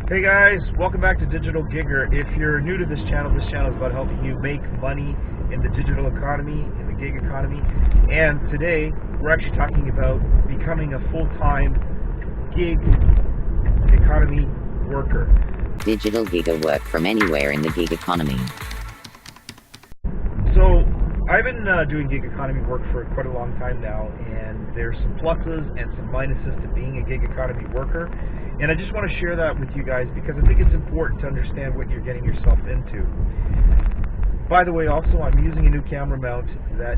Hey guys, welcome back to Digital Gigger. If you're new to this channel is about helping you make money in the digital economy, in the gig economy. And today, we're actually talking about becoming a full-time gig economy worker. Digital Gigger, work from anywhere in the gig economy. So, I've been doing gig economy work for quite a long time now, and there's some pluses and some minuses to being a gig economy worker. And I just want to share that with you guys because I think it's important to understand what you're getting yourself into. By the way, also, I'm using a new camera mount that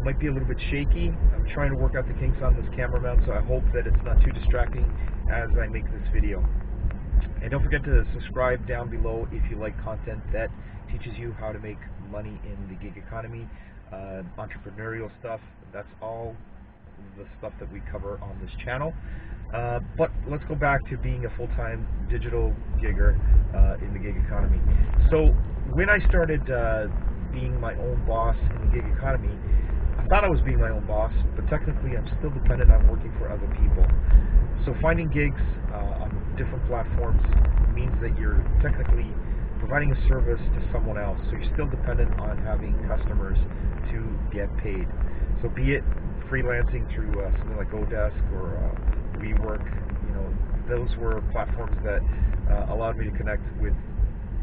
might be a little bit shaky. I'm trying to work out the kinks on this camera mount, so I hope that it's not too distracting as I make this video. And don't forget to subscribe down below if you like content that teaches you how to make money in the gig economy, entrepreneurial stuff. That's all the stuff that we cover on this channel. But let's go back to being a full-time digital gigger in the gig economy. So when I started being my own boss in the gig economy, I thought I was being my own boss, but technically I'm still dependent on working for other people. So finding gigs on different platforms means that you're technically providing a service to someone else. So you're still dependent on having customers to get paid. So be it freelancing through something like Odesk or WeWork, those were platforms that allowed me to connect with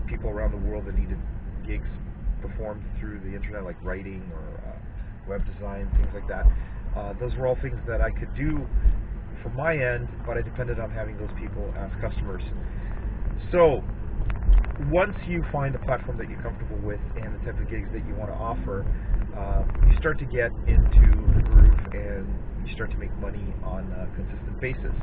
people around the world that needed gigs performed through the internet, like writing or web design, things like that. Those were all things that I could do from my end, but I depended on having those people as customers. So once you find a platform that you're comfortable with and the type of gigs that you want to offer, you start to get into the groove and you start to make money on a consistent basis.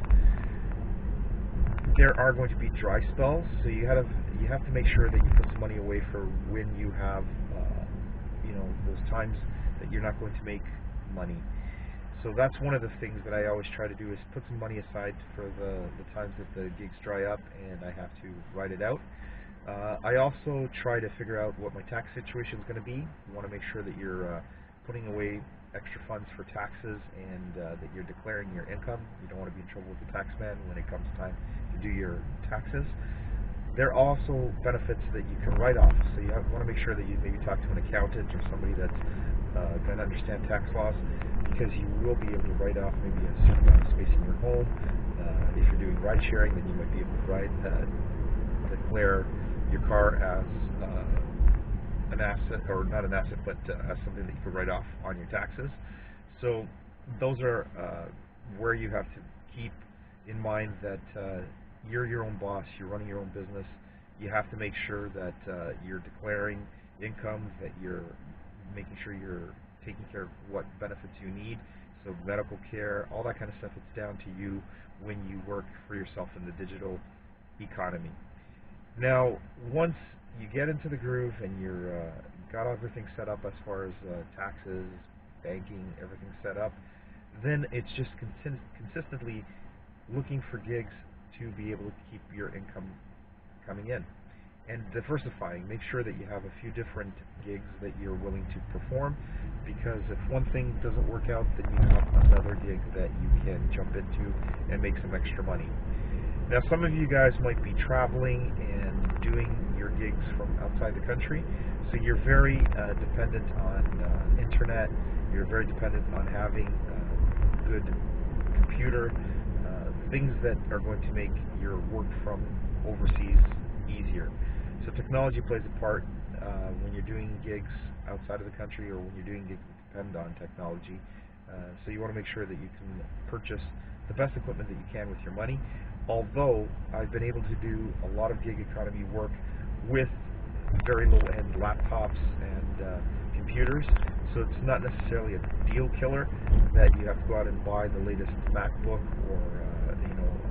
There are going to be dry spells, so you have to make sure that you put some money away for when you have those times that you're not going to make money. So that's one of the things that I always try to do, is put some money aside for the times that the gigs dry up and I have to write it out. I also try to figure out what my tax situation is going to be. You want to make sure that you're putting away extra funds for taxes and that you're declaring your income. You don't want to be in trouble with the tax man when it comes time to do your taxes. There are also benefits that you can write off, so you want to make sure that you maybe talk to an accountant or somebody that's going to understand tax laws, because you will be able to write off maybe a certain amount of space in your home. If you're doing ride sharing, then you might be able to declare your car as an asset, or not an asset, but as something that you could write off on your taxes. So those are where you have to keep in mind that you're your own boss, you're running your own business. You have to make sure that you're declaring income, that you're making sure you're taking care of what benefits you need. So medical care, all that kind of stuff, it's down to you when you work for yourself in the digital economy. Now, once you get into the groove and you're got everything set up as far as taxes, banking, everything set up, then it's just consistently looking for gigs to be able to keep your income coming in. And diversifying, make sure that you have a few different gigs that you're willing to perform, because if one thing doesn't work out, then you have another gig that you can jump into and make some extra money. Now, some of you guys might be traveling and doing your gigs from outside the country, so you're very dependent on internet, you're very dependent on having good computer, things that are going to make your work from overseas easier. So technology plays a part when you're doing gigs outside of the country, or when you're doing gigs that depend on technology. So you want to make sure that you can purchase the best equipment that you can with your money. Although I've been able to do a lot of gig economy work with very low-end laptops and computers, so it's not necessarily a deal killer that you have to go out and buy the latest MacBook or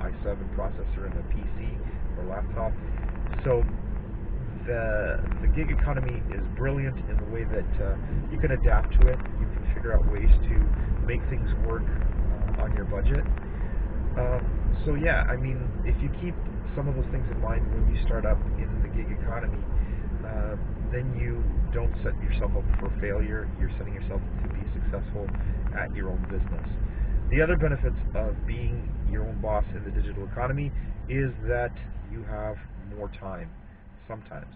i7 processor in a PC or laptop. So the gig economy is brilliant in the way that you can adapt to it. You can figure out ways to make things work on your budget. So yeah, I mean, if you keep some of those things in mind when you start up in the gig economy, then you don't set yourself up for failure. You're setting yourself to be successful at your own business. The other benefits of being your own boss in the digital economy is that you have more time, sometimes.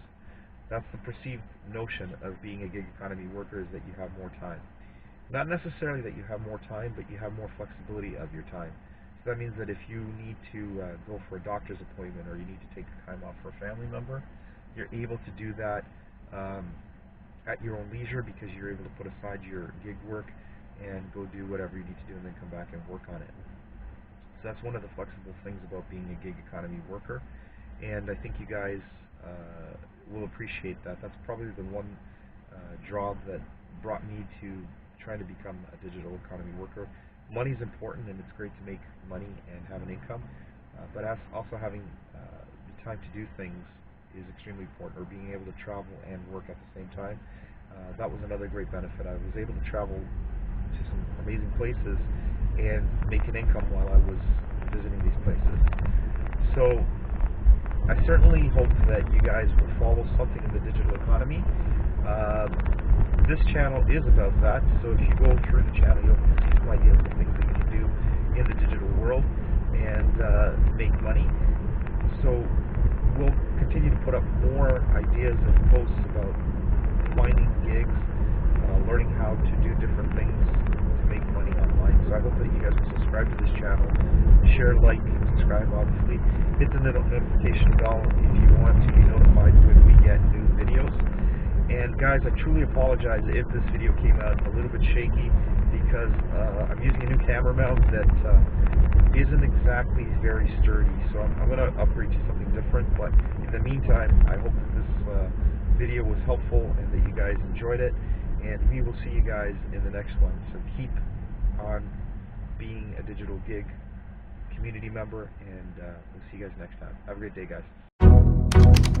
That's the perceived notion of being a gig economy worker, is that you have more time. Not necessarily that you have more time, but you have more flexibility of your time. So that means that if you need to go for a doctor's appointment, or you need to take time off for a family member, you're able to do that at your own leisure, because you're able to put aside your gig work and go do whatever you need to do and then come back and work on it. So that's one of the flexible things about being a gig economy worker, and I think you guys will appreciate that. That's probably the one job that brought me to trying to become a digital economy worker. Money is important, and it's great to make money and have an income, but also having the time to do things is extremely important, or being able to travel and work at the same time. That was another great benefit. I was able to travel to some amazing places and make an income while I was visiting these places. So I certainly hope that you guys will follow something in the digital economy. This channel is about that, so if you go through the channel, you'll see some ideas of things that you can do in the digital world and make money. So we'll continue to put up more ideas and posts about finding gigs, learning how to do different things to make money online. So I hope that you guys will subscribe to this channel, share, like, and subscribe, obviously. Hit the notification bell if you want to be notified when we get new videos. And guys, I truly apologize if this video came out a little bit shaky, because I'm using a new camera mount that isn't exactly very sturdy. So I'm going to upgrade to something different, but in the meantime, I hope that this video was helpful and that you guys enjoyed it, and we will see you guys in the next one. So keep on being a digital gig community member, and we'll see you guys next time. Have a great day, guys.